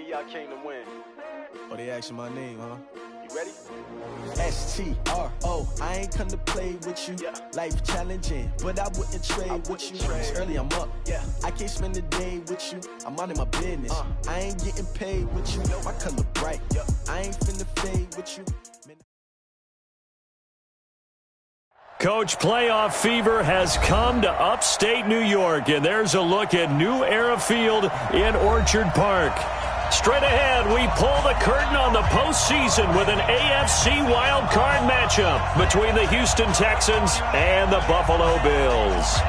here I came to win. Oh, they asking my name, huh? You ready? S-T-R-O, I ain't come to play with you. Yeah. Life challenging, but I wouldn't trade with you. It's early, I'm up. Yeah. I can't spend the day with you. I'm minding my business. I ain't getting paid with you. My color bright. Yeah. I ain't finna fade with you. Coach, playoff fever has come to upstate New York, and there's a look at New Era Field in Orchard Park. Straight ahead, we pull the curtain on the postseason with an AFC wildcard matchup between the Houston Texans and the Buffalo Bills.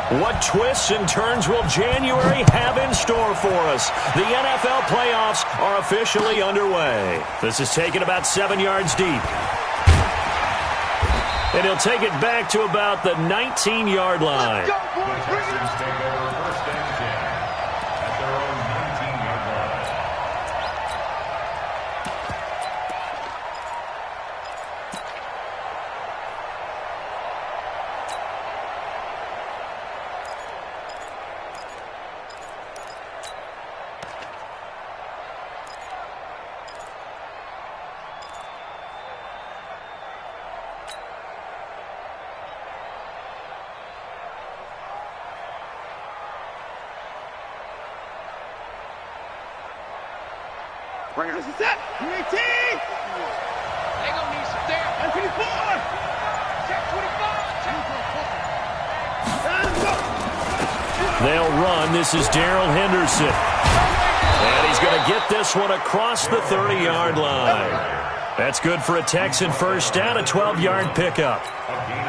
What twists and turns will January have in store for us? The NFL playoffs are officially underway. This is taken about 7 yards deep. And he'll take it back to about the 19-yard line. Let's go, boys. Bring it on. Take over first and 10 at their own 19-yard line. Bring it. This is it. UAT. They gonna need some there. 24. Check 25. They'll run. This is Darrell Henderson. And he's going to get this one across the 30-yard line. That's good for a Texan first down, a 12-yard pickup.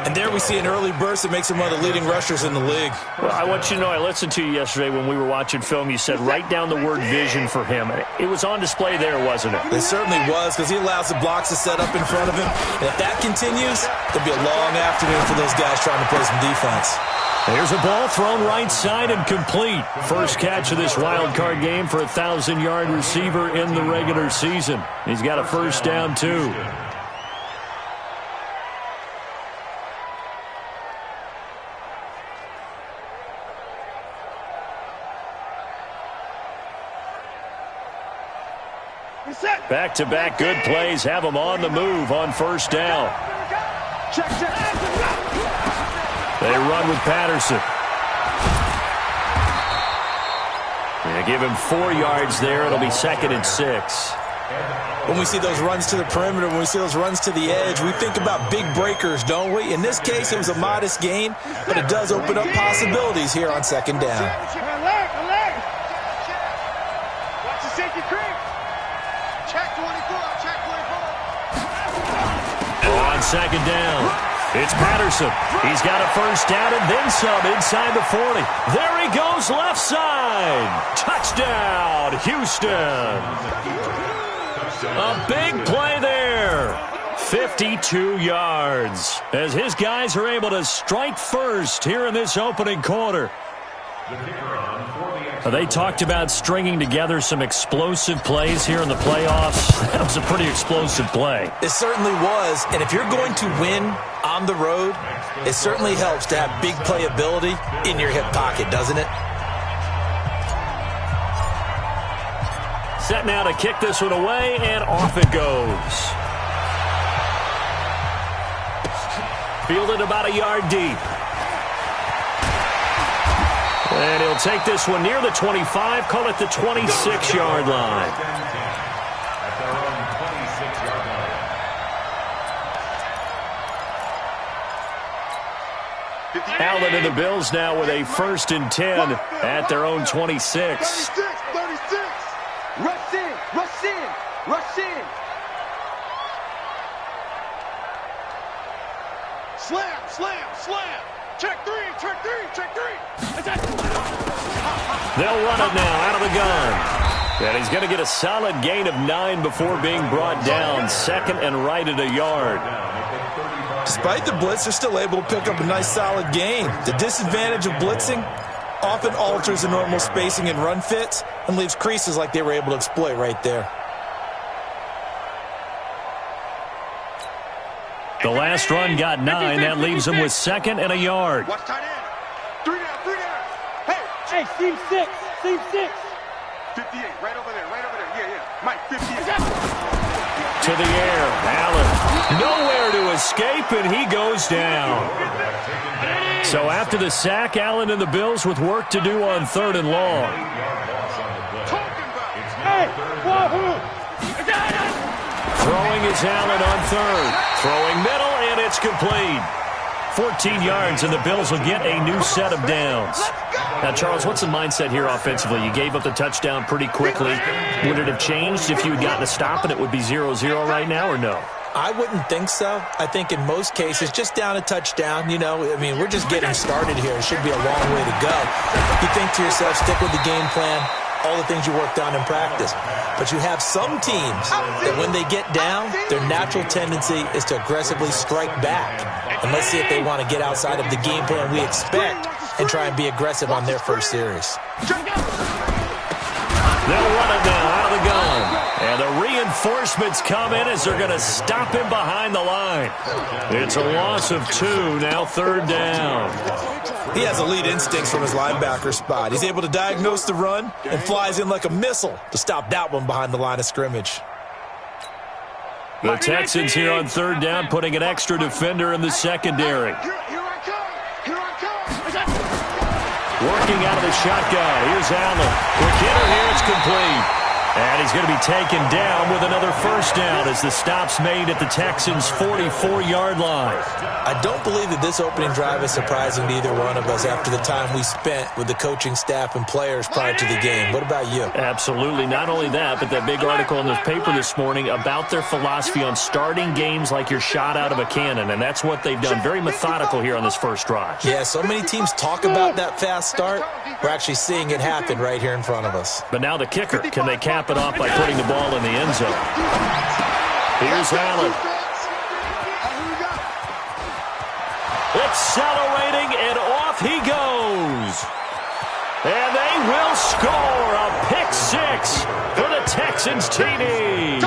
And there we see an early burst that makes him one of the leading rushers in the league. Well, I want you to know, I listened to you yesterday when we were watching film. You said write down the word vision for him. It was on display there, wasn't it? It certainly was, because he allows the blocks to set up in front of him. And if that continues, it'll be a long afternoon for those guys trying to play some defense. There's a ball thrown right side and complete. First catch of this wild card game for a 1,000-yard receiver in the regular season. He's got a first down, too. Back-to-back good plays have him on the move on first down. They run with Patterson. They give him 4 yards there. It'll be 2nd and 6. When we see those runs to the perimeter, when we see those runs to the edge, we think about big breakers, don't we? In this case, it was a modest gain, but it does open up possibilities here on second down. Watch the safety creep. Check 24. Check 24. On second down, it's Patterson. He's got a first down and then some inside the 40. There he goes, left side. Touchdown, Houston. A big play there. 52 yards as his guys are able to strike first here in this opening quarter. They talked about stringing together some explosive plays here in the playoffs. That was a pretty explosive play. It certainly was, and if you're going to win on the road, it certainly helps to have big playability in your hip pocket, doesn't it? Set now to kick this one away, and off it goes. Fielded about a yard deep. And he'll take this one near the 25, call it the 26-yard line. Allen and the Bills now with a 1st and 10 at their own 26. 36. Rush in. Slam. Check three. They'll run it now out of the gun. And he's going to get a solid gain of 9 before being brought down. 2nd and right at a yard. Despite the blitz, they're still able to pick up a nice solid gain. The disadvantage of blitzing, Often alters the normal spacing and run fits and leaves creases like they were able to exploit right there. The last run got 9. That leaves him with 2nd and a yard. Watch tight end. 3 down. Hey, seam 6. 58, right over there. Yeah. Mike, 58. To the air, Allen. Nowhere to escape, and he goes down. So after the sack, Allen and the Bills with work to do on 3rd and long. Throwing is Allen on 3rd. Throwing middle, and it's complete. 14 yards, and the Bills will get a new set of downs. Now, Charles, what's the mindset here offensively? You gave up the touchdown pretty quickly. Would it have changed if you had gotten a stop and it would be 0-0 right now, or no? I wouldn't think so. I think in most cases, just down a touchdown, we're just getting started here. It should be a long way to go. You think to yourself, stick with the game plan, all the things you worked on in practice. But you have some teams that when they get down, their natural tendency is to aggressively strike back. And let's see if they want to get outside of the game plan we expect and try and be aggressive on their first series. They'll run it now out of the gun. And the reinforcements come in as they're going to stop him behind the line. It's a loss of 2, now 3rd down. He has elite instincts from his linebacker spot. He's able to diagnose the run and flies in like a missile to stop that one behind the line of scrimmage. The Texans here on 3rd down, putting an extra defender in the secondary. Working out of the shotgun. Here's Allen. Quick hitter here. It's complete. And he's going to be taken down with another first down as the stop's made at the Texans' 44-yard line. I don't believe that this opening drive is surprising to either one of us after the time we spent with the coaching staff and players prior to the game. What about you? Absolutely. Not only that, but that big article in the paper this morning about their philosophy on starting games like you're shot out of a cannon, and that's what they've done. Very methodical here on this first drive. Yeah, so many teams talk about that fast start. We're actually seeing it happen right here in front of us. But now the kicker. Can they cap it off by putting the ball in the end zone? Here's Allen. Accelerating, and off he goes. And they will score a pick 6 for the Texans TD.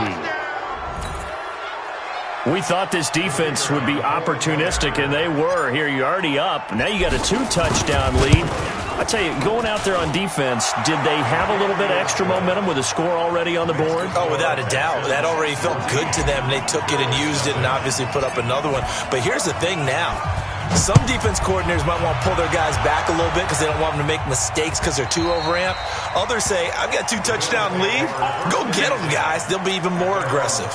We thought this defense would be opportunistic, and they were. Here, you're already up. Now you got a 2-touchdown lead. I tell you, going out there on defense, did they have a little bit of extra momentum with a score already on the board? Oh, without a doubt. That already felt good to them. They took it and used it and obviously put up another one. But here's the thing now. Some defense coordinators might want to pull their guys back a little bit because they don't want them to make mistakes because they're too overamped. Others say, I've got a 2-touchdown lead. Go get them, guys. They'll be even more aggressive.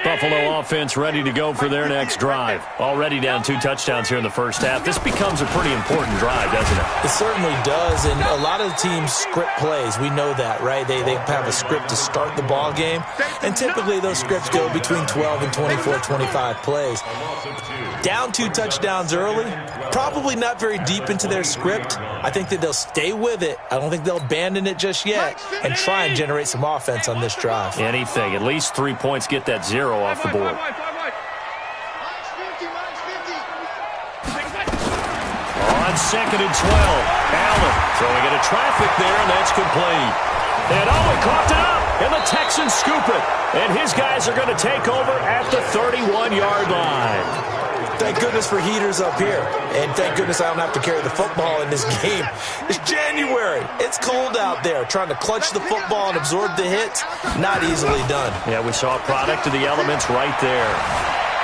Buffalo offense ready to go for their next drive. Already down 2 touchdowns here in the first half. This becomes a pretty important drive, doesn't it? It certainly does, and a lot of the teams script plays. We know that, right? They have a script to start the ball game, and typically those scripts go between 12 and 24, 25 plays. Down 2 touchdowns early, probably not very deep into their script. I think that they'll stay with it. I don't think they'll abandon it just yet and try and generate some offense on this drive. Anything. At least 3 points, get that 0 off the board. On 2nd and 12, Allen throwing into traffic there, and that's complete. And he caught it up, and the Texans scoop it. And his guys are going to take over at the 31-yard line. Thank goodness for heaters up here. And thank goodness I don't have to carry the football in this game. It's January. It's cold out there. Trying to clutch the football and absorb the hits, not easily done. Yeah, we saw a product of the elements right there.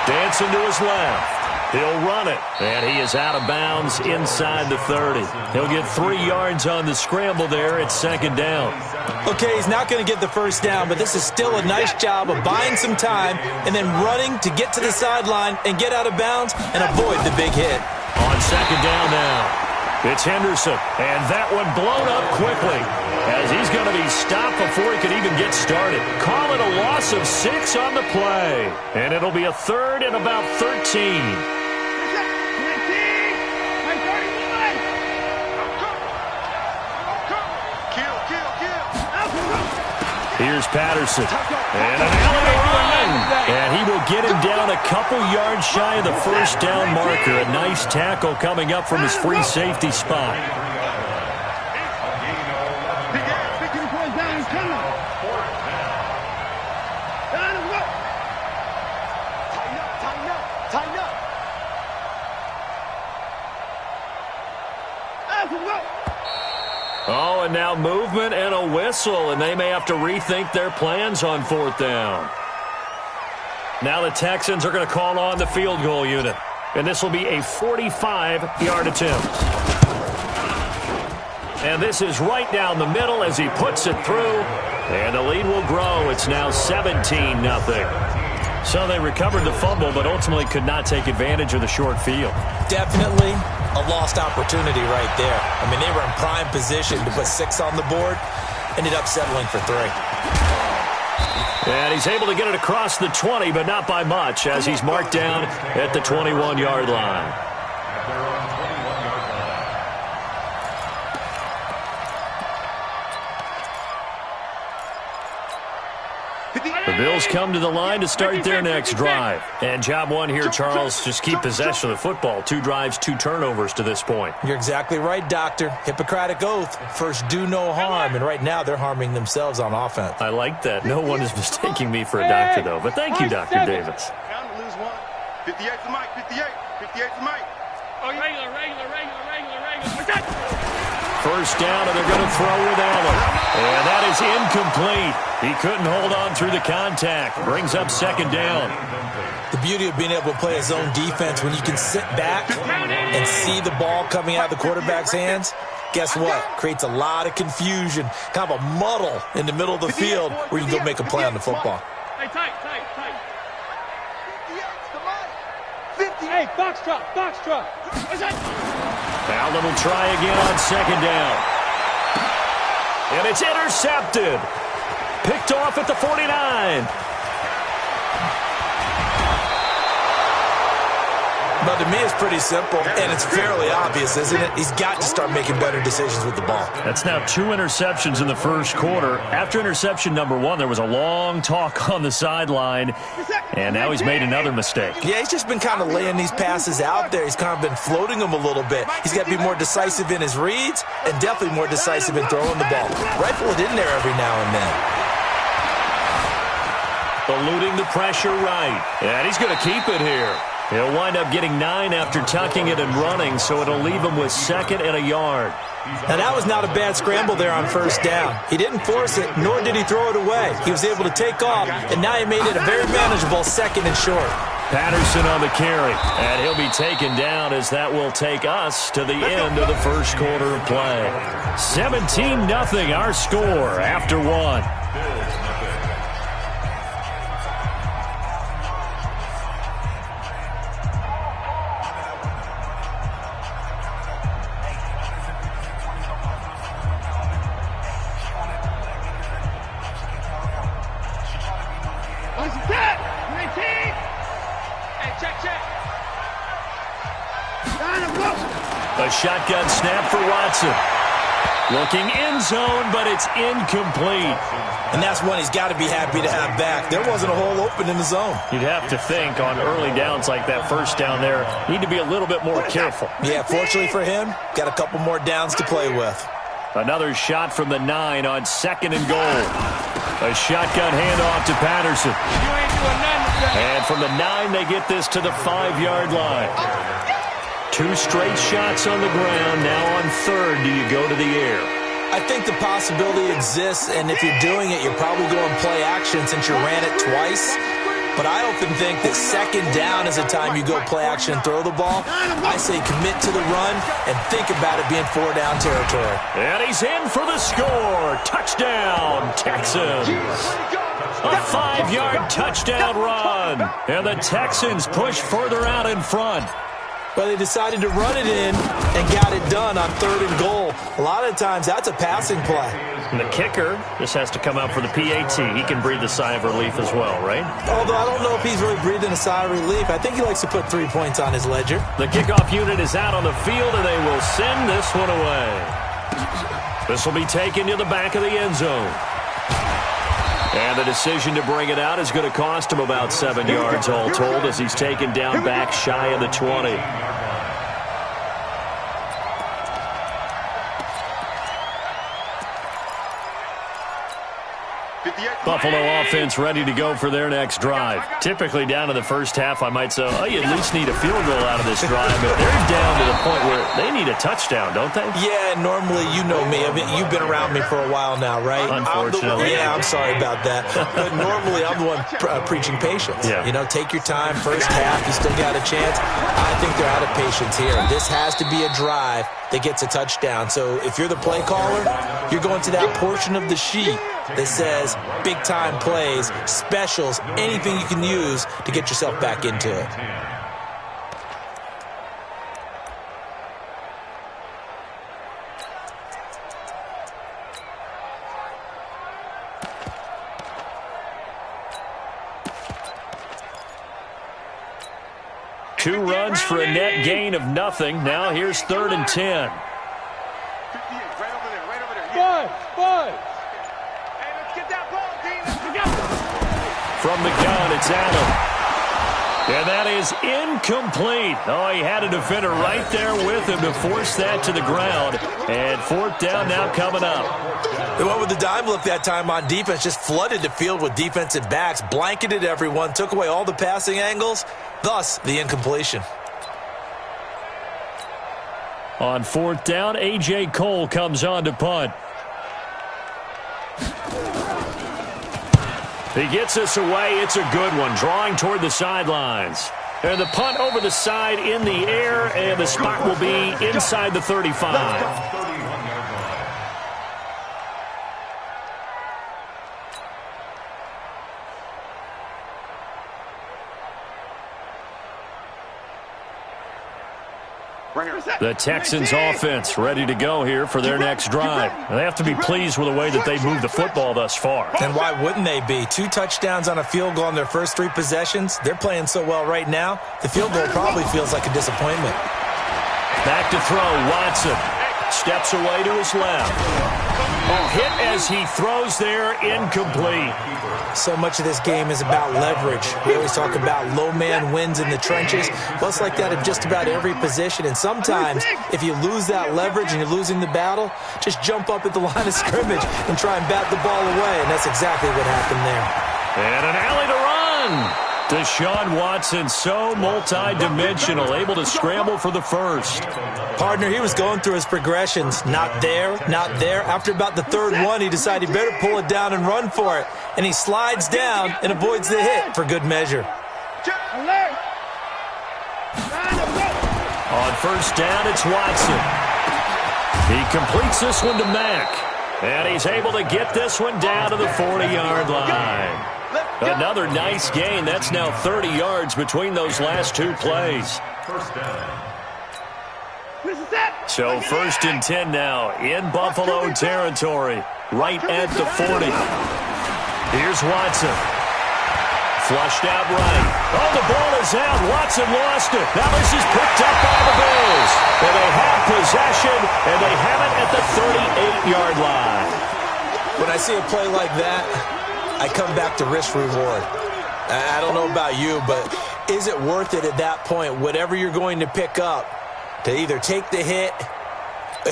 Dancing to his left. He'll run it, and he is out of bounds inside the 30. He'll get 3 yards on the scramble there at 2nd down. Okay, he's not going to get the first down, but this is still a nice job of buying some time and then running to get to the sideline and get out of bounds and avoid the big hit. On 2nd down now. It's Henderson, and that one blown up quickly as he's going to be stopped before he could even get started. Call it a loss of 6 on the play, and it'll be a 3rd and about 13. Here's Patterson. And an alley run. And he will get him down a couple yards shy of the first down marker. A nice tackle coming up from his free safety spot. Oh, and now movement and a whistle, and they may have to rethink their plans on fourth down. Now the Texans are going to call on the field goal unit, and this will be a 45-yard attempt. And this is right down the middle as he puts it through, and the lead will grow. It's now 17-0. So they recovered the fumble, but ultimately could not take advantage of the short field. Definitely a lost opportunity right there. I mean, they were in prime position to put 6 on the board. Ended up settling for 3. And he's able to get it across the 20, but not by much, as he's marked down at the 21-yard line. The Bills come to the line to start their next drive. And job one here, Charles, just keep possession of the football. 2 drives, 2 turnovers to this point. You're exactly right, Doctor. Hippocratic oath. First, do no harm. And right now, they're harming themselves on offense. I like that. No one is mistaking me for a doctor, though. But thank you, Dr. Davis. Count to lose 1. 58 to Mike, 58. 58 to Mike. Oh, regular. What's that? First down, and they're going to throw with Allen. And that is incomplete. He couldn't hold on through the contact. Brings up second down. The beauty of being able to play his own defense, when you can sit back and see the ball coming out of the quarterback's hands, guess what? Creates a lot of confusion, kind of a muddle in the middle of the field where you can go make a play on the football. Hey, tight. Hey, box truck. What's that? Allen will try again on second down. And it's intercepted. Picked off at the 49. But to me, it's pretty simple, and it's fairly obvious, isn't it? He's got to start making better decisions with the ball. That's now 2 interceptions in the first quarter. After interception number 1, there was a long talk on the sideline, and now he's made another mistake. Yeah, he's just been kind of laying these passes out there. He's kind of been floating them a little bit. He's got to be more decisive in his reads and definitely more decisive in throwing the ball. Rifle it in there every now and then. Eluding the pressure right. And he's going to keep it here. He'll wind up getting 9 after tucking it and running, so it'll leave him with 2nd and a yard. Now, that was not a bad scramble there on first down. He didn't force it, nor did he throw it away. He was able to take off, and now he made it a very manageable 2nd and short. Patterson on the carry, and he'll be taken down as that will take us to the end of the first quarter of play. 17-0 our score after 1. A shotgun snap for Watson. Looking end zone, but it's incomplete. And that's one he's got to be happy to have back. There wasn't a hole open in the zone. You'd have to think on early downs like that first down there, need to be a little bit more careful. Yeah, fortunately for him, got a couple more downs to play with. Another shot from the 9 on 2nd and goal. A shotgun handoff to Patterson. And from the 9, they get this to the 5-yard line. 2 straight shots on the ground. Now on 3rd, do you go to the air? I think the possibility exists, and if you're doing it, you're probably going play action since you ran it twice. But I often think that 2nd down is the time you go play action and throw the ball. I say commit to the run and think about it being 4-down territory. And he's in for the score. Touchdown, Texans. A 5-yard touchdown run. And the Texans push further out in front. But they decided to run it in and got it done on 3rd and goal. A lot of times, that's a passing play. And the kicker just has to come out for the PAT. He can breathe a sigh of relief as well, right? Although I don't know if he's really breathing a sigh of relief. I think he likes to put 3 points on his ledger. The kickoff unit is out on the field, and they will send this one away. This will be taken to the back of the end zone. And the decision to bring it out is going to cost him about 7 yards all told as he's taken down back shy of the 20. Buffalo offense ready to go for their next drive. Typically down in the first half, I might say, oh, you at least need a field goal out of this drive. But they're down to the point where they need a touchdown, don't they? Yeah, normally, you know me. I mean, you've been around me for a while now, right? Unfortunately. I'm sorry about that. But normally, I'm the one preaching patience. Yeah. You know, take your time. First half, you still got a chance. I think they're out of patience here. This has to be a drive that gets a touchdown. So if you're the play caller, you're going to that portion of the sheet that says big-time plays, specials, anything you can use to get yourself back into it. Two runs for a net gain of nothing. Now here's 3rd and 10. 58, right over there, right over there. Five. Hey, let's get that ball, Dean. From the gun, it's Allen. And that is incomplete. Oh, he had a defender right there with him to force that to the ground. And 4th down now coming up. They went with the dime look that time on defense, just flooded the field with defensive backs, blanketed everyone, took away all the passing angles, thus the incompletion. On 4th down, A.J. Cole comes on to punt. He gets us away. It's a good one, drawing toward the sidelines. And the punt over the side in the air, and the spot will be inside the 35. The Texans offense ready to go here for their next drive. They have to be pleased with the way that they've moved the football thus far. And why wouldn't they be? 2 touchdowns on a field goal in their first 3 possessions. They're playing so well right now, the field goal probably feels like a disappointment. Back to throw, Watson. Steps away to his left. A hit as he throws there, incomplete. So much of this game is about leverage. We always talk about low man wins in the trenches. Well, it's like that in just about every position. And sometimes, if you lose that leverage and you're losing the battle, just jump up at the line of scrimmage and try and bat the ball away. And that's exactly what happened there. And an alley to run. Deshaun Watson, so multi-dimensional, able to scramble for the first. Partner, he was going through his progressions. Not there, not there. After about the 3rd one, he decided he better pull it down and run for it. And he slides down and avoids the hit for good measure. On 1st down, it's Watson. He completes this one to Mack. And he's able to get this one down to the 40-yard line. Another nice gain. That's now 30 yards between those last 2 plays. So 1st and 10 now in Buffalo territory, right at the 40. Here's Watson. Flushed out right. Oh, the ball is out. Watson lost it. Now this is picked up by the Bills. And they have possession, and they have it at the 38-yard line. When I see a play like that, I come back to risk-reward. I don't know about you, but is it worth it at that point, whatever you're going to pick up, to either take the hit,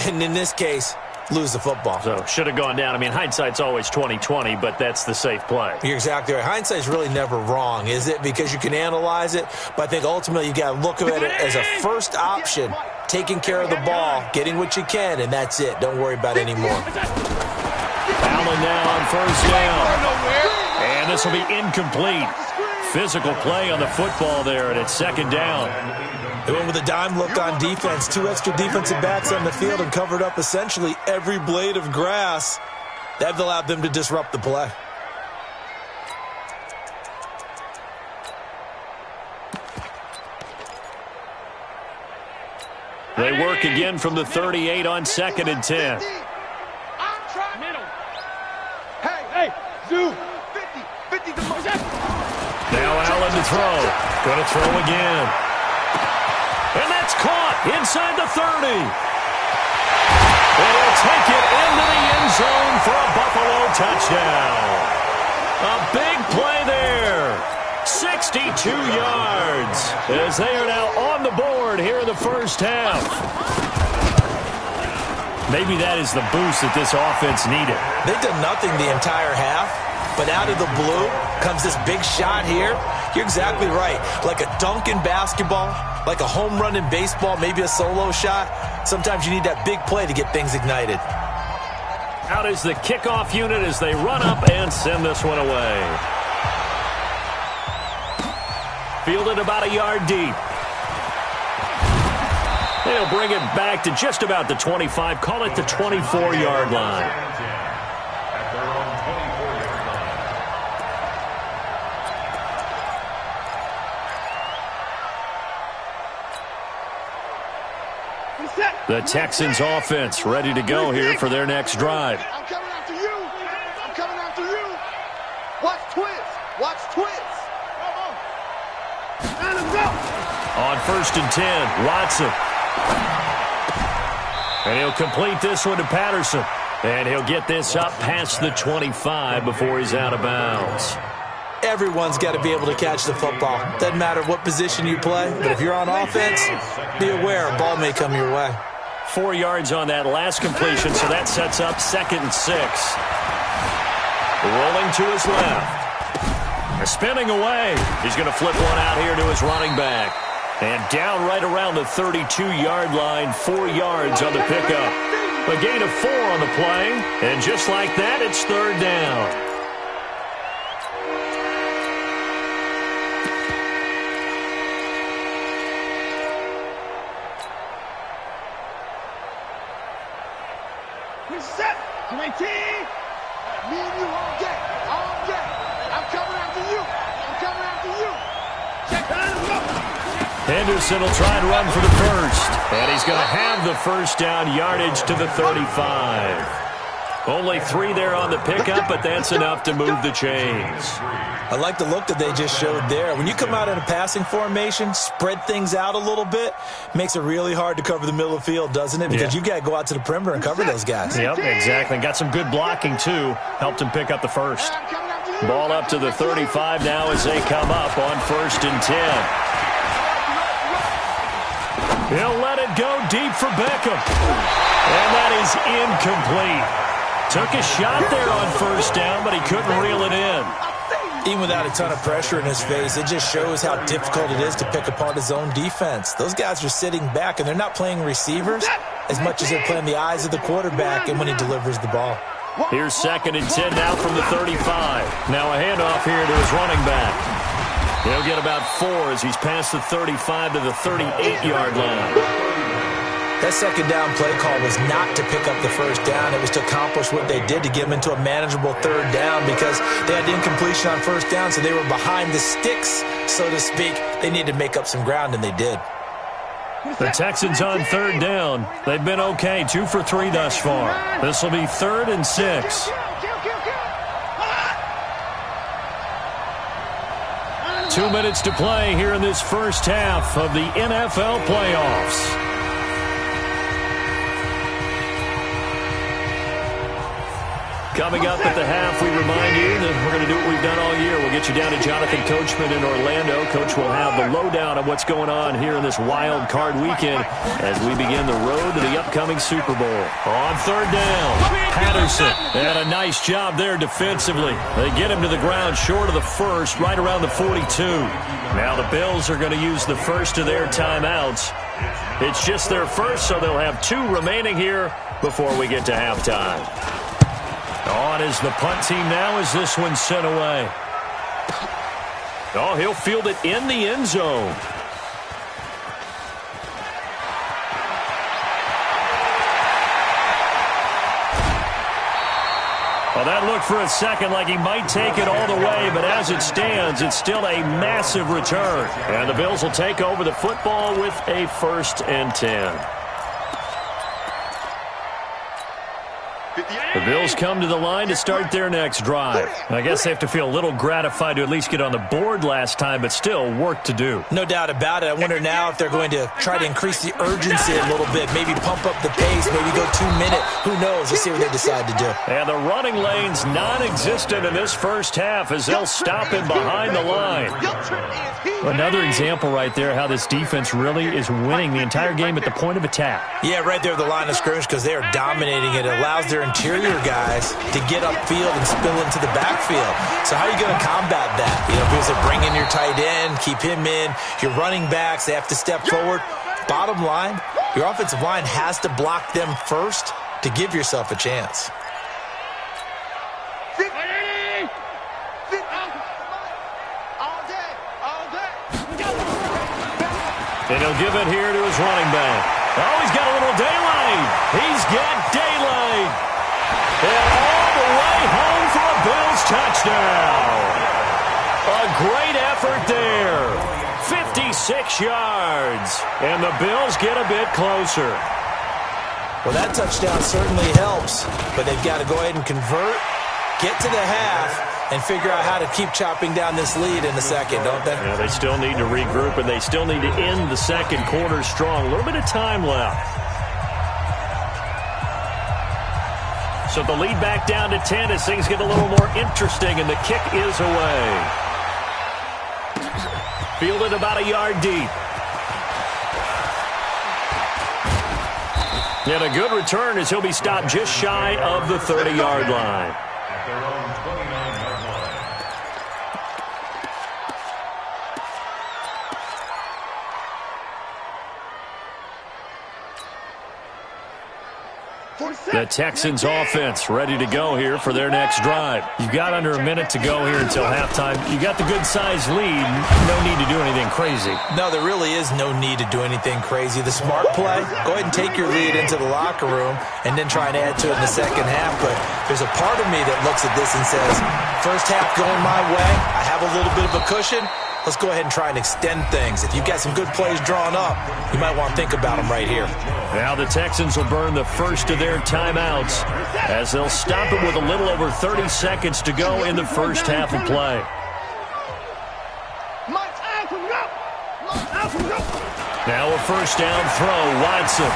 and in this case, lose the football? So should have gone down. I mean, hindsight's always 20/20, but that's the safe play. You're exactly right. Hindsight's really never wrong, is it? Because you can analyze it, but I think ultimately you got to look at it as a first option, taking care of the ball, getting what you can, and that's it. Don't worry about it anymore. Allen now on 1st down. And this will be incomplete. Physical play on the football there, and it's 2nd down. They went with a dime look on defense. 2 extra defensive backs on the field and covered up essentially every blade of grass. That allowed them to disrupt the play. They work again from the 38 on 2nd and 10. Hey, Zoo. 50 to Now Allen to throw. Going to throw again. And that's caught inside the 30. And he'll take it into the end zone for a Buffalo touchdown. A big play there. 62 yards as they are now on the board here in the first half. Maybe that is the boost that this offense needed. They've done nothing the entire half, but out of the blue comes this big shot here. You're exactly right. Like a dunk in basketball, like a home run in baseball, maybe a solo shot. Sometimes you need that big play to get things ignited. Out is the kickoff unit as they run up and send this one away. Fielded about a yard deep. They'll bring it back to just about the 25. Call it the 24-yard line. The Texans offense ready to go here for their next drive. I'm coming after you. I'm coming after you. Watch twins. Watch twins. Let him go. On 1st and 10, Watson. And he'll complete this one to Patterson. And he'll get this up past the 25 before he's out of bounds. Everyone's got to be able to catch the football. Doesn't matter what position you play, but if you're on offense, be aware a ball may come your way. 4 yards on that last completion, so that sets up 2nd and 6. Rolling to his left. Spinning away. He's going to flip one out here to his running back. And down right around the 32-yard line, 4 yards on the pickup. A gain of 4 on the play, and just like that, it's 3rd down. Set. 19. Me and you all day. All day. I'm coming after you. I'm coming after you. Check that. Henderson will try and run for the first. And he's going to have the first down yardage to the 35. Only 3 there on the pickup, but that's enough to move the chains. I like the look that they just showed there. When you come out in a passing formation, spread things out a little bit, makes it really hard to cover the middle of the field, doesn't it? Because you got to go out to the perimeter and cover those guys. Yep, exactly. Got some good blocking, too. Helped him pick up the first. Ball up to the 35 now as they come up on 1st and 10. He'll let it go deep for Beckham. And that is incomplete. Took a shot there on 1st down, but he couldn't reel it in. Even without a ton of pressure in his face, it just shows how difficult it is to pick apart his own defense. Those guys are sitting back, and they're not playing receivers as much as they're playing the eyes of the quarterback and when he delivers the ball. Here's 2nd and 10 now from the 35. Now a handoff here to his running back. He'll get about 4 as he's past the 35 to the 38-yard line. That 2nd down play call was not to pick up the 1st down. It was to accomplish what they did to get them into a manageable 3rd down because they had incompletion on 1st down, so they were behind the sticks, so to speak. They needed to make up some ground, and they did. The Texans on 3rd down. They've been okay, 2 for 3 thus far. This will be 3rd and 6. 2 minutes to play here in this first half of the NFL playoffs. Coming up at the half, we remind you that we're going to do what we've done all year. We'll get you down to Jonathan Coachman in Orlando. Coach will have the lowdown of what's going on here in this wild card weekend as we begin the road to the upcoming Super Bowl. On 3rd down, Patterson. And a nice job there defensively. They get him to the ground short of the first, right around the 42. Now the Bills are going to use the first of their timeouts. It's just their first, so they'll have 2 remaining here before we get to halftime. On is the punt team now as this one's sent away. Oh, he'll field it in the end zone. Well, that looked for a second like he might take it all the way, but as it stands, it's still a massive return. And the Bills will take over the football with a 1st and 10. The Bills come to the line to start their next drive. I guess they have to feel a little gratified to at least get on the board last time, but still work to do. No doubt about it. I wonder now if they're going to try to increase the urgency a little bit, maybe pump up the pace, maybe go 2 minute. Who knows? Let's see what they decide to do. And the running lane's non-existent in this first half as they'll stop him behind the line. Another example right there how this defense really is winning the entire game at the point of attack. Yeah, right there at the line of scrimmage because they are dominating it. It allows their interior guys to get upfield and spill into the backfield. So how are you going to combat that? You know, because they bring in your tight end, keep him in. Your running backs, they have to step forward. Bottom line, your offensive line has to block them first to give yourself a chance. And he'll give it here to his running back. Oh, he's got a little daylight. He's got daylight. And all the way home for a Bills touchdown. A great effort there. 56 yards. And the Bills get a bit closer. Well, that touchdown certainly helps, but they've got to go ahead and convert, get to the half, and figure out how to keep chopping down this lead in the second, don't they? Yeah, they still need to regroup, and they still need to end the second quarter strong. A little bit of time left. So the lead back down to 10 as things get a little more interesting, and the kick is away. Fielded about a yard deep. And a good return as he'll be stopped just shy of the 30-yard line. The Texans offense ready to go here for their next drive. You've got under a minute to go here until halftime. You got the good-sized lead. No need to do anything crazy. No, there really is no need to do anything crazy. The smart play, go ahead and take your lead into the locker room and then try and add to it in the second half. But there's a part of me that looks at this and says, first half going my way, I have a little bit of a cushion. Let's go ahead and try and extend things. If you've got some good plays drawn up, you might want to think about them right here. Now the Texans will burn the first of their timeouts as they'll stop it with a little over 30 seconds to go in the first half of play. Now a first down throw. Watson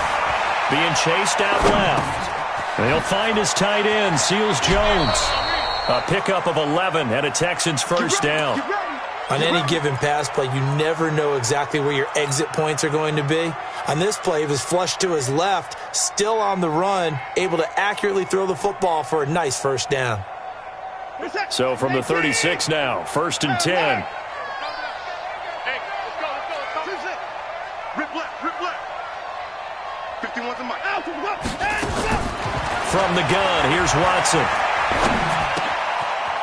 being chased out left. And he'll find his tight end, Seals Jones. A pickup of 11 and a Texans first down. On any given pass play, you never know exactly where your exit points are going to be. On this play, he was flushed to his left, still on the run, able to accurately throw the football for a nice first down. So from the 36 now, first and 10. From the gun, here's Watson.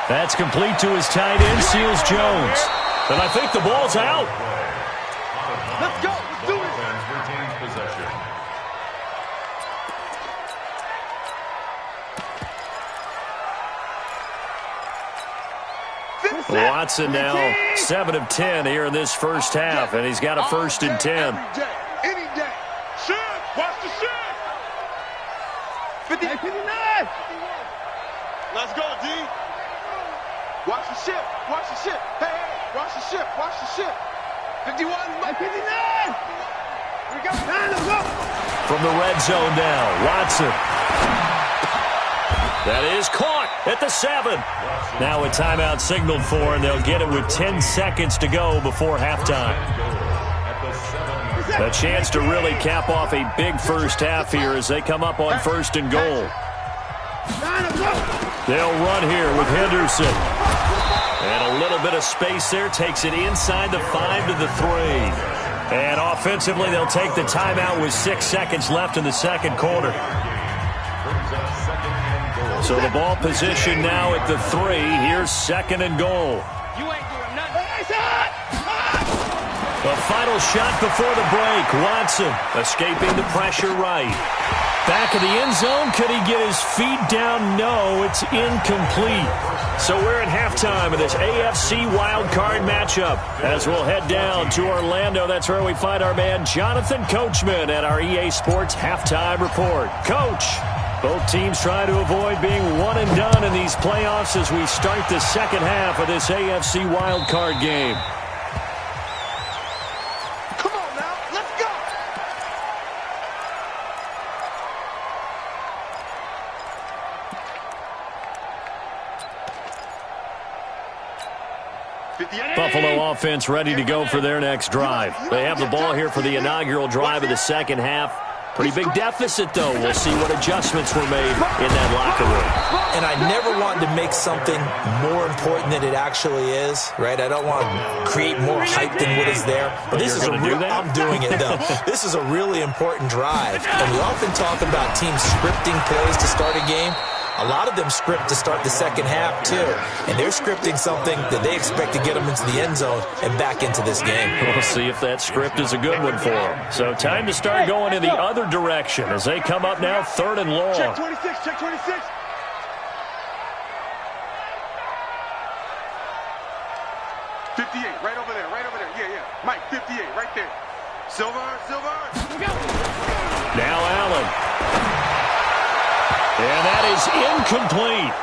That's complete to his tight end, Seals Jones. And I think the ball's out. Let's go. Let's do it. Watson now 7 of 10 here in this first half, and he's got a first and 10. Any day. Shift. Watch the shift. 59. Let's go, D. Watch the shift. Watch the shift. Hey, hey. Watch the shift. Watch the shift. 51. 59. Here we go. Let's go. From the red zone now, Watson. That is caught at the 7. Now a timeout signaled for, and they'll get it with 10 seconds to go before halftime. A chance to really cap off a big first half here as they come up on first and goal. They'll run here with Henderson. And a little bit of space there, takes it inside the 5 to the 3. And offensively, they'll take the timeout with 6 seconds left in the second quarter. So the ball position now at the 3. Here's second and goal. You ain't doing nothing. A final shot before the break. Watson escaping the pressure right. Back of the end zone. Could he get his feet down? No, it's incomplete. So we're at halftime of this AFC wildcard matchup. As we'll head down to Orlando, that's where we find our man Jonathan Coachman at our EA Sports Halftime Report. Coach. Both teams try to avoid being one and done in these playoffs as we start the second half of this AFC wildcard game. Come on now, let's go. Buffalo offense ready to go for their next drive. They have the ball here for the inaugural drive of the second half. Pretty big deficit, though. We'll see what adjustments were made in that locker room. And I never want to make something more important than it actually is, right? I don't want to create more hype than what is there. But this is a real, I'm doing it, though. This is a really important drive. And we often talk about teams scripting plays to start a game. A lot of them script to start the second half, too. And they're scripting something that they expect to get them into the end zone and back into this game. We'll see if that script is a good one for them. So time to start going in the other direction as they come up now 3rd and long. Check 26, check 26. Right over there, right over there. Yeah. Mike, 58, right there. Silver. Now Allen. And that is incomplete.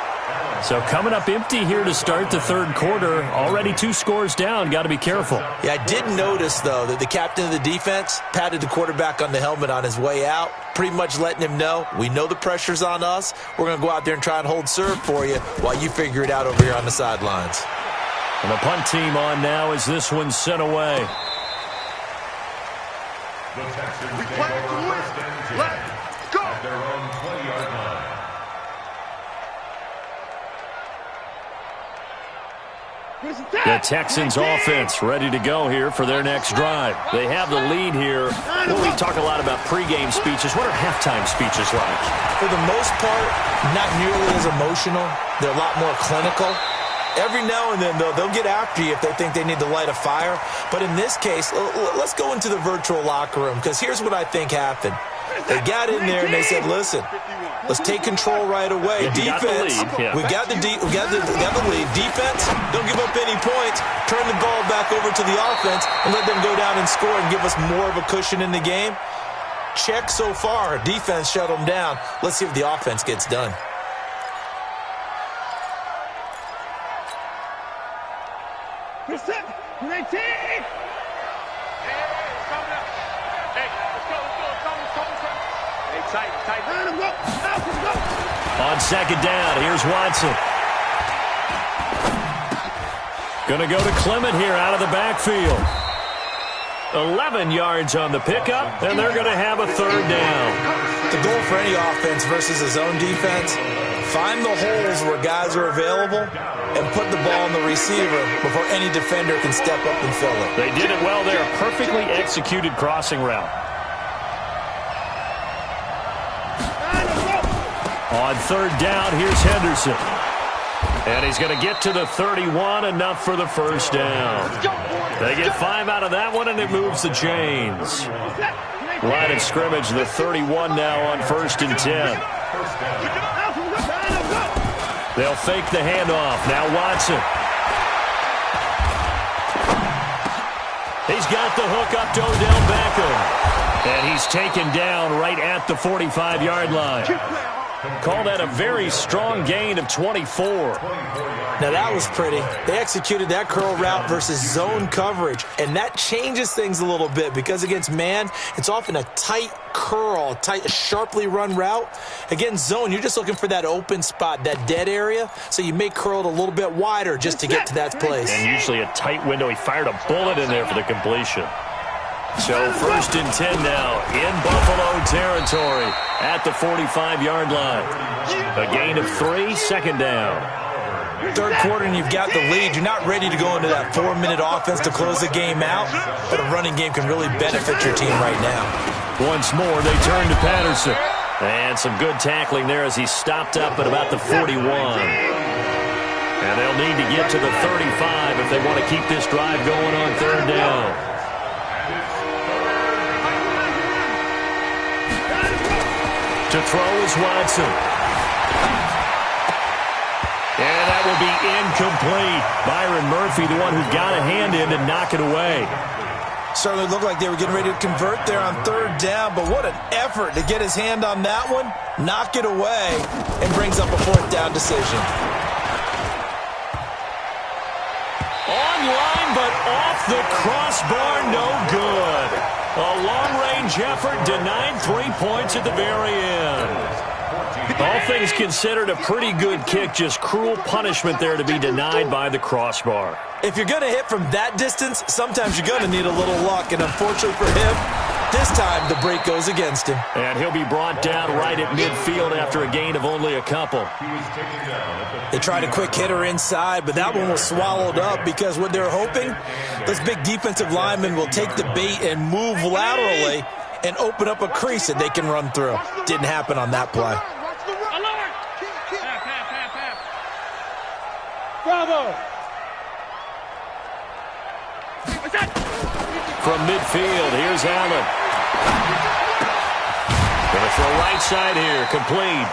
So coming up empty here to start the third quarter. Already 2 scores down. Got to be careful. Yeah, I did notice, though, that the captain of the defense patted the quarterback on the helmet on his way out, pretty much letting him know, we know the pressure's on us. We're going to go out there and try and hold serve for you while you figure it out over here on the sidelines. And the punt team on now as this one's sent away. We play to win. Let's go. At their own 20-yard line. The Texans offense ready to go here for their next drive. They have the lead here. Well, we talk a lot about pregame speeches. What are halftime speeches like? For the most part, not nearly as emotional. They're a lot more clinical. Every now and then, though, they'll get after you if they think they need to light a fire. But in this case, let's go into the virtual locker room, because here's what I think happened. They got in there and they said, listen, let's take control right away. Defense, we got the lead. Defense, don't give up any points. Turn the ball back over to the offense and let them go down and score and give us more of a cushion in the game. Check so far. Defense shut them down. Let's see if the offense gets done. On second down, here's Watson. Going to go to Clement here out of the backfield. 11 yards on the pickup, and they're going to have a third down. The goal for any offense versus his own defense, find the holes where guys are available and put the ball on the receiver before any defender can step up and fill it. They did it well there. A perfectly executed crossing route. On third down, here's Henderson. And he's going to get to the 31, enough for the first down. They get 5 out of that one, and it moves the chains. Line of scrimmage, the 31 now on 1st and 10. They'll fake the handoff. Now Watson. He's got the hook up to Odell Beckham. And he's taken down right at the 45-yard line. Call that a very strong gain of 24. Now that was pretty. They executed that curl route versus zone coverage, and that changes things a little bit because against man, it's often a tight curl, tight, sharply run route. Against zone, you're just looking for that open spot, that dead area, so you may curl it a little bit wider just to get to that place. And usually a tight window. He fired a bullet in there for the completion. So 1st and 10 now in Buffalo territory at the 45-yard line. A gain of 3, second down. Third quarter and you've got the lead. You're not ready to go into that 4-minute offense to close the game out, but a running game can really benefit your team right now. Once more, they turn to Patterson. And some good tackling there as he stopped up at about the 41. And they'll need to get to the 35 if they want to keep this drive going on third down. To throw is Watson. And that will be incomplete. Byron Murphy, the one who got a hand in to knock it away. Certainly looked like they were getting ready to convert there on third down, but what an effort to get his hand on that one, knock it away, and brings up a fourth down decision. Online, but off the crossbar, no good. A long-range effort denied 3 points at the very end. All things considered, a pretty good kick, just cruel punishment there to be denied by the crossbar. If you're going to hit from that distance, sometimes you're going to need a little luck, and unfortunately for him, this time the break goes against him. And he'll be brought down right at midfield after a gain of only a couple. They tried a quick hitter inside, but that one was swallowed up because what they're hoping, those big defensive linemen will take the bait and move laterally and open up a crease that they can run through. Didn't happen on that play. Bravo! From midfield, here's Allen. Gonna throw right side here, complete.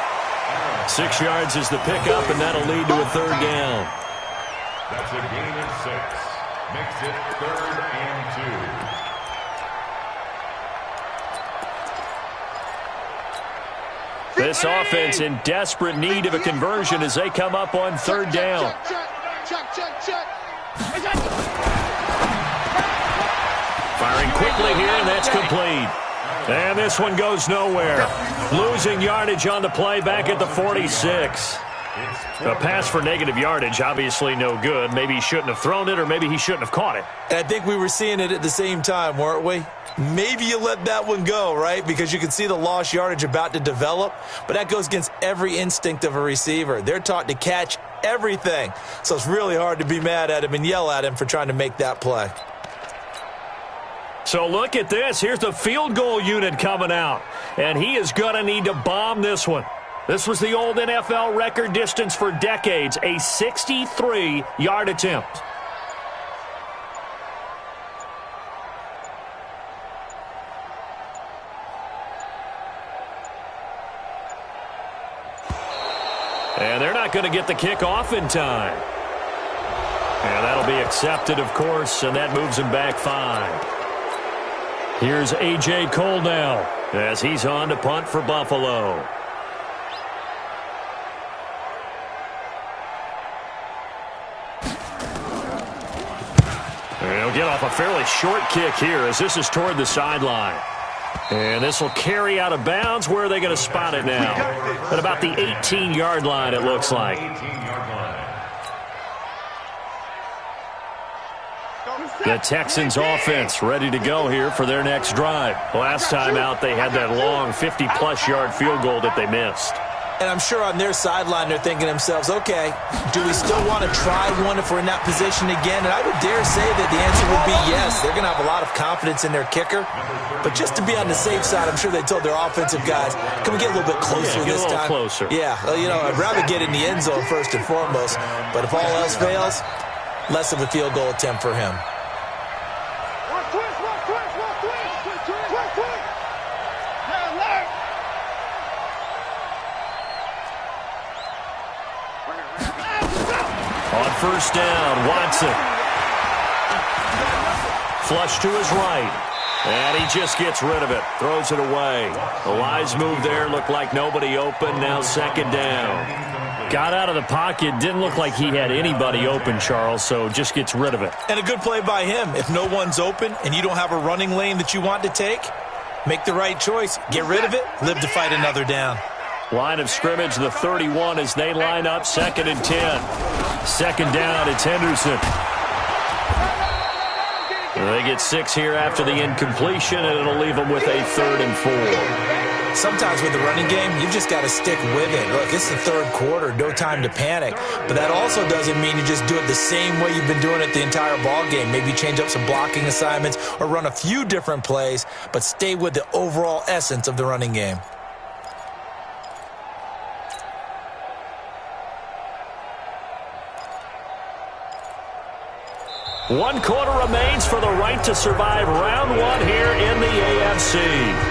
6 yards is the pickup, and that'll lead to a third down. That's a gain of 6. Makes it 3rd and 2. This offense in desperate need of a conversion as they come up on third down. Check. Firing quickly here, and that's complete. And this one goes nowhere. Losing yardage on the play back at the 46. A pass for negative yardage, obviously no good. Maybe he shouldn't have thrown it, or maybe he shouldn't have caught it. And I think we were seeing it at the same time, weren't we? Maybe you let that one go, right? Because you can see the lost yardage about to develop, but that goes against every instinct of a receiver. They're taught to catch everything, so it's really hard to be mad at him and yell at him for trying to make that play. So look at this. Here's the field goal unit coming out, and he is going to need to bomb this one. This was the old NFL record distance for decades, a 63-yard attempt. And they're not going to get the kick off in time. And that'll be accepted, of course, and that moves him back 5. Here's A.J. Cole now as he's on to punt for Buffalo. And he'll get off a fairly short kick here as this is toward the sideline. And this will carry out of bounds. Where are they going to spot it now? At about the 18-yard line, it looks like. 18-yard line. The Texans offense ready to go here for their next drive. Last time out, they had that long 50-plus yard field goal that they missed. And I'm sure on their sideline they're thinking to themselves, okay, do we still want to try one if we're in that position again? And I would dare say that the answer would be yes. They're going to have a lot of confidence in their kicker. But just to be on the safe side, I'm sure they told their offensive guys, can we get a little bit closer this time? Closer. Yeah, you know, I'd rather get in the end zone first and foremost. But if all else fails, less of a field goal attempt for him. On first down, Watson. Flush to his right. And he just gets rid of it. Throws it away. The wise move there. Looked like nobody open. Now second down. Got out of the pocket. Didn't look like he had anybody open, Charles, so just gets rid of it. And a good play by him. If no one's open and you don't have a running lane that you want to take, make the right choice. Get rid of it. Live to fight another down. Line of scrimmage, the 31 as they line up, 2nd and 10. Second down, it's Henderson. They get 6 here after the incompletion, and it'll leave them with a 3rd and 4. Sometimes with the running game, you just got to stick with it. Look, it's the third quarter, no time to panic. But that also doesn't mean you just do it the same way you've been doing it the entire ball game. Maybe change up some blocking assignments or run a few different plays, but stay with the overall essence of the running game. One quarter remains for the right to survive round 1 here in the AFC.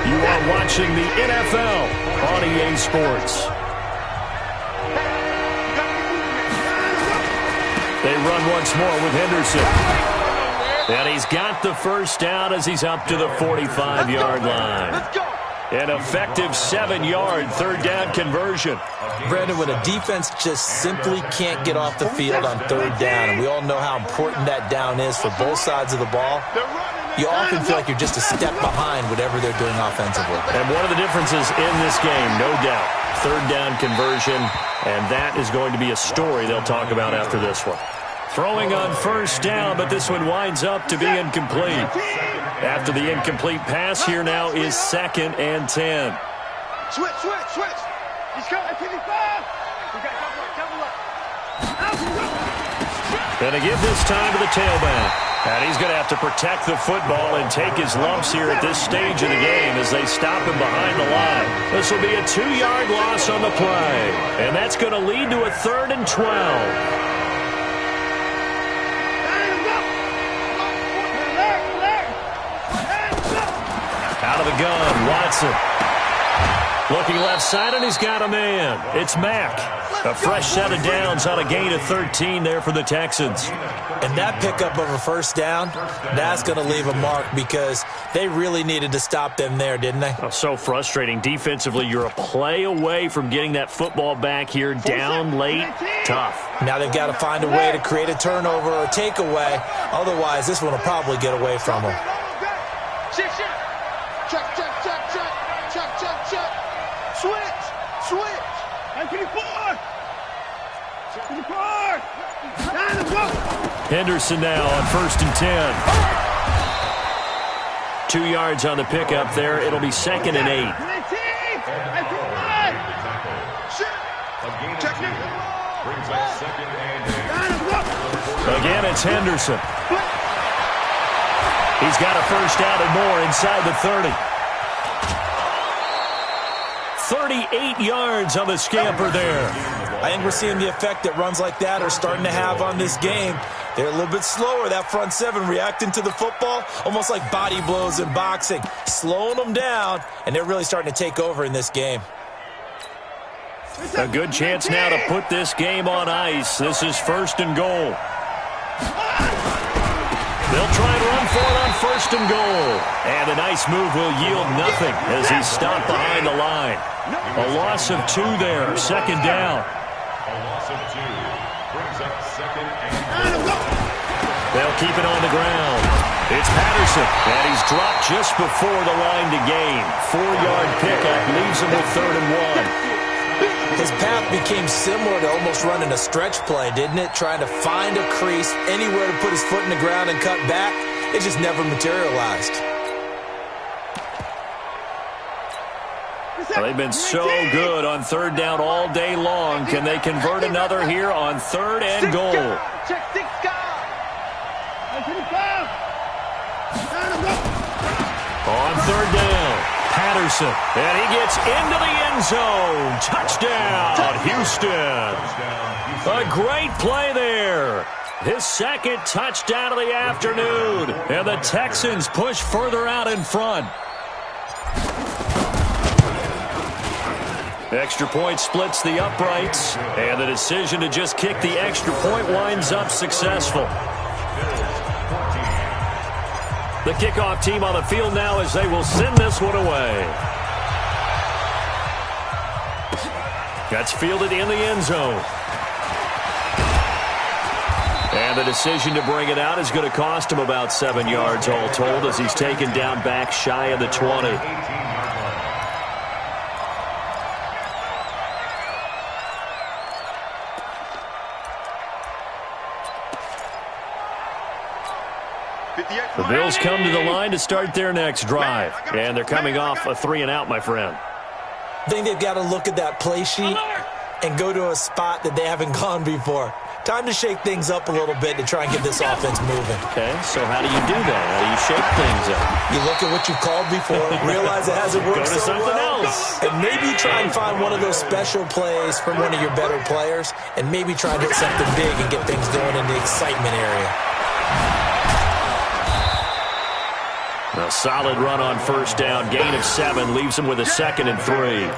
You are watching the NFL on EA Sports. They run once more with Henderson. And he's got the first down as he's up to the 45-yard line. Let's go. An effective 7-yard third down conversion. Brandon, when a defense just simply can't get off the field on third down, and we all know how important that down is for both sides of the ball, you often feel like you're just a step behind whatever they're doing offensively. And one of the differences in this game, no doubt, third down conversion, and that is going to be a story they'll talk about after this one. Throwing on first down, but this one winds up to be incomplete. After the incomplete pass, here now is 2nd and 10. Switch. He's coming. 55. We got double up. Going to give this time to the tailback. And he's going to have to protect the football and take his lumps here at this stage of the game as they stop him behind the line. This will be a 2-yard loss on the play. And that's going to lead to a 3rd and 12. Out of the gun, Watson. Looking left side, and he's got a man. It's Mack. A fresh set of downs on a gain of 13 there for the Texans. And that pickup of a first down, that's going to leave a mark because they really needed to stop them there, didn't they? Oh, so frustrating. Defensively, you're a play away from getting that football back here down late. Tough. Now they've got to find a way to create a turnover or a takeaway. Otherwise, this one will probably get away from them. Check. Switch. 54. Henderson now on 1st and 10. 2 yards on the pickup there. It'll be 2nd and 8. Again, it's Henderson. He's got a first down and more inside the 30. 38 yards on the scamper there. I think we're seeing the effect that runs like that are starting to have on this game. They're a little bit slower, that front seven, reacting to the football, almost like body blows in boxing, slowing them down, and they're really starting to take over in this game. A good chance now to put this game on ice. This is 1st and goal. They'll try and run for it on 1st and goal. And a nice move will yield nothing as he's stopped behind the line. A loss of 2 there, 2nd down. A loss of 2 brings up 2nd and 4. They'll keep it on the ground. It's Patterson, and he's dropped just before the line to gain. 4-yard pickup leaves him with 3rd and 1. His path became similar to almost running a stretch play, didn't it? Trying to find a crease, anywhere to put his foot in the ground and cut back. It just never materialized. Well, they've been so good on 3rd down all day long. Can they convert another here on 3rd and goal? Check 6 guard. On 3rd down, Patterson, and he gets into the end zone. Touchdown, Houston. A great play there. His 2nd touchdown of the afternoon. And the Texans push further out in front. Extra point splits the uprights, and the decision to just kick the extra point winds up successful. The kickoff team on the field now as they will send this one away. That's fielded in the end zone. And the decision to bring it out is going to cost him about 7 yards all told as he's taken down back shy of the 20. The Bills come to the line to start their next drive. And they're coming off a 3-and-out, my friend. I think they've got to look at that play sheet and go to a spot that they haven't gone before. Time to shake things up a little bit to try and get this offense moving. Okay, so how do you do that? How do you shake things up? You look at what you called before, realize it hasn't worked Go to so something well, else. and maybe try and find one of those special plays from one of your better players, and maybe try and hit something big and get things going in the excitement area. A solid run on 1st down. Gain of 7 leaves him with a 2nd and 3.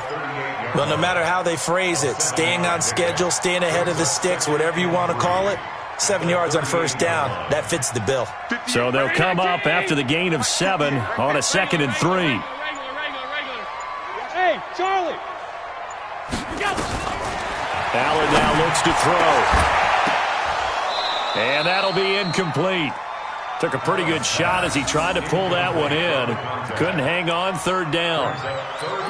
Well, no matter how they phrase it, staying on schedule, staying ahead of the sticks, whatever you want to call it, 7 yards on first down. That fits the bill. So they'll come up after the gain of 7 on a 2nd and 3. Hey, Charlie. Allen now looks to throw. And that'll be incomplete. Took a pretty good shot as he tried to pull that one in. Couldn't hang on, 3rd down.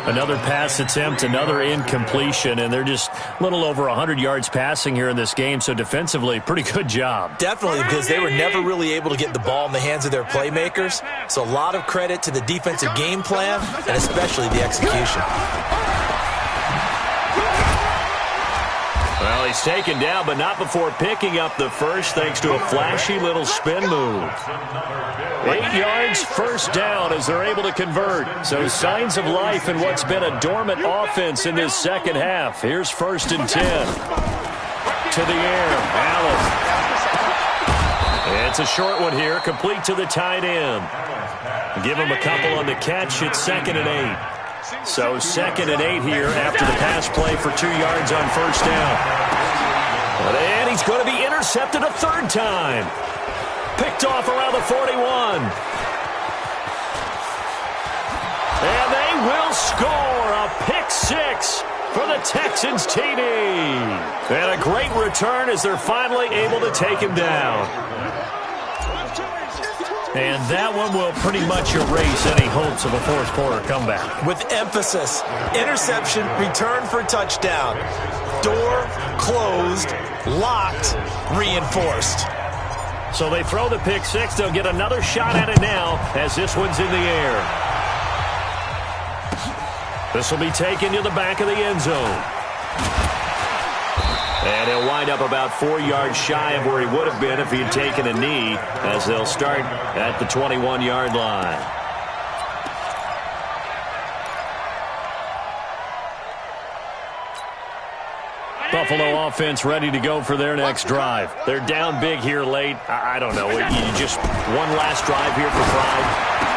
Another pass attempt, another incompletion, and they're just a little over 100 yards passing here in this game, so defensively, pretty good job. Definitely, because they were never really able to get the ball in the hands of their playmakers. So a lot of credit to the defensive game plan, and especially the execution. Well, he's taken down, but not before picking up the first, thanks to a flashy little spin move. 8 yards, first down as they're able to convert. So signs of life in what's been a dormant offense in this second half. Here's 1st and 10. To the air, Allen. It's a short one here, complete to the tight end. Give him a couple on the catch. It's 2nd and 8. So 2nd and 8 here after the pass play for 2 yards on first down. And he's going to be intercepted a 3rd time. Picked off around the 41. And they will score a pick 6 for the Texans TD. And a great return as they're finally able to take him down. And that one will pretty much erase any hopes of a 4th quarter comeback. With emphasis, interception, return for touchdown. Door closed, locked, reinforced. So they throw the pick 6. They'll get another shot at it now as this one's in the air. This will be taken to the back of the end zone. And he'll wind up about 4 yards shy of where he would have been if he had taken a knee, as they'll start at the 21-yard line. Buffalo offense ready to go for their next drive. They're down big here late. I don't know. You just one last drive here for pride.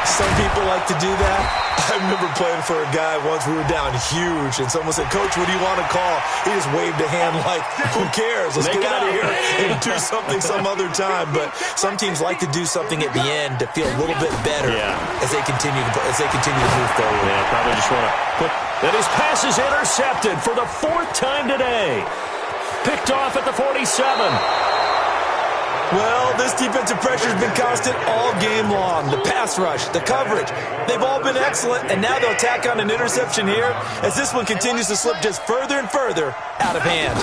Some people like to do that. I remember playing for a guy once. We were down huge, and someone said, "Coach, what do you want to call?" He just waved a hand like, "Who cares? Let's get out of here and do something some other time." But some teams like to do something at the end to feel a little bit better as they continue to move forward. Yeah, probably just want to put that. His pass is intercepted for the 4th time today. Picked off at the 47. Well, this defensive pressure has been constant all game long. The pass rush, the coverage, they've all been excellent, and now they'll tack on an interception here as this one continues to slip just further and further out of hand.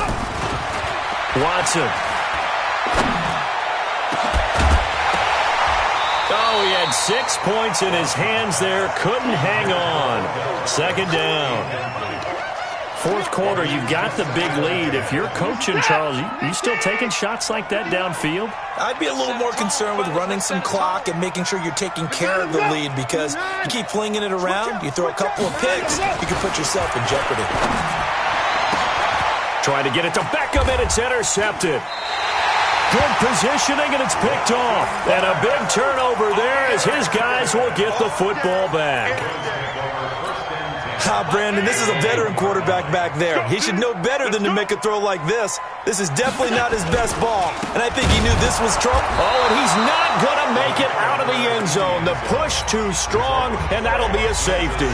Watson. Oh, he had 6 points in his hands there. Couldn't hang on. 2nd down. 4th quarter, you've got the big lead. If you're coaching, Charles, you still taking shots like that downfield? I'd be a little more concerned with running some clock and making sure you're taking care of the lead, because you keep flinging it around, you throw a couple of picks, you can put yourself in jeopardy. Trying to get it to Beckham, and it's intercepted. Good positioning, and it's picked off. And a big turnover there as his guys will get the football back. Brandon, this is a veteran quarterback back there. He should know better than to make a throw like this. This is definitely not his best ball, and I think he knew this was trouble. Oh, and he's not going to make it out of the end zone. The push too strong, and that'll be a safety.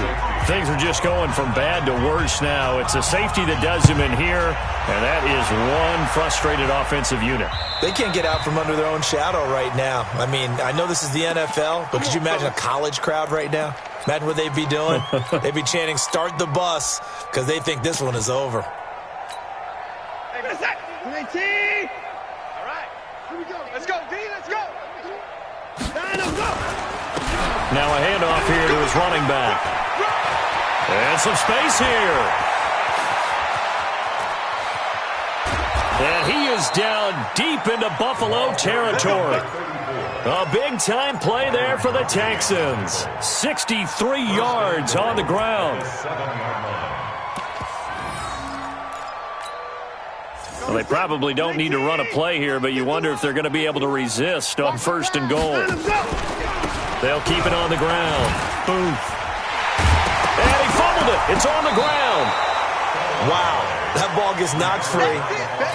Things are just going from bad to worse now. It's a safety that does him in here, and that is one frustrated offensive unit. They can't get out from under their own shadow right now. I mean, I know this is the NFL, but could you imagine a college crowd right now? Imagine what they'd be doing. They'd be chanting, "Start the bus," because they think this one is over. Hey, what's that? All right, here we go. Let's go, D, let's go. Go. Now a handoff here to his running back. And some space here. And he is down deep into Buffalo territory. A big-time play there for the Texans. 63 yards on the ground. Well, they probably don't need to run a play here, but you wonder if they're going to be able to resist on 1st and goal. They'll keep it on the ground. Booth. And he fumbled it. It's on the ground. Wow. That that ball gets knocked free,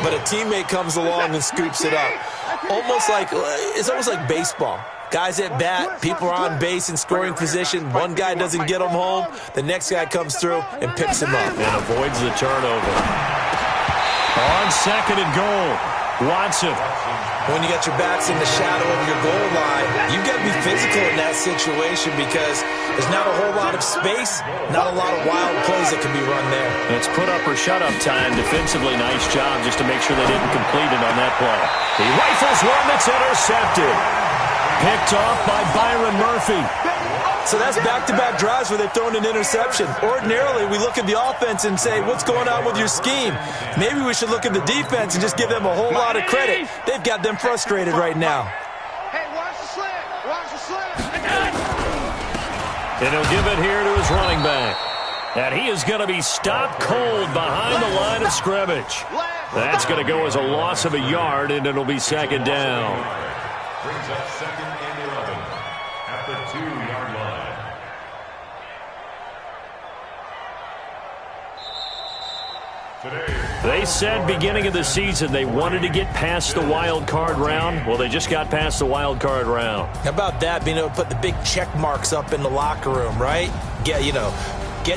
but a teammate comes along and scoops it up. It's almost like baseball. Guys at bat, people are on base in scoring position. One guy doesn't get him home. The next guy comes through and picks him up. And avoids the turnover. On second and goal, Watson. When you got your backs in the shadow of your goal line, you've got to be physical in that situation because there's not a whole lot of space, not a lot of wild plays that can be run there. It's put up or shut up time. Defensively, nice job just to make sure they didn't complete it on that play. He rifles one that's intercepted. Picked off by Byron Murphy. So that's back-to-back drives where they've thrown an interception. Ordinarily, we look at the offense and say, what's going on with your scheme? Maybe we should look at the defense and just give them a whole lot of credit. They've got them frustrated right now. Hey, watch the slant. Watch the slant. And he'll give it here to his running back. And he is going to be stopped cold behind the line of scrimmage. That's going to go as a loss of a yard, and it'll be second down. Brings up second and 11 at the 2-yard line. They said beginning of the season they wanted to get past the wild card round. Well, they just got past the wild card round. How about that, being able to put the big check marks up in the locker room, right? Get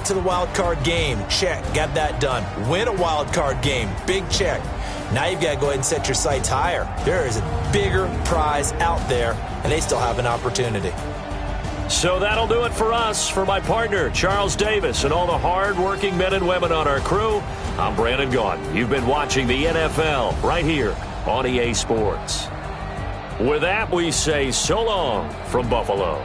to the wild card game, check, got that done. Win a wild card game, big check. Now you've got to go ahead and set your sights higher. There is a bigger prize out there, and they still have an opportunity. So that'll do it for us. For my partner, Charles Davis, and all the hard-working men and women on our crew, I'm Brandon Gaudin. You've been watching the NFL right here on EA Sports. With that, we say so long from Buffalo.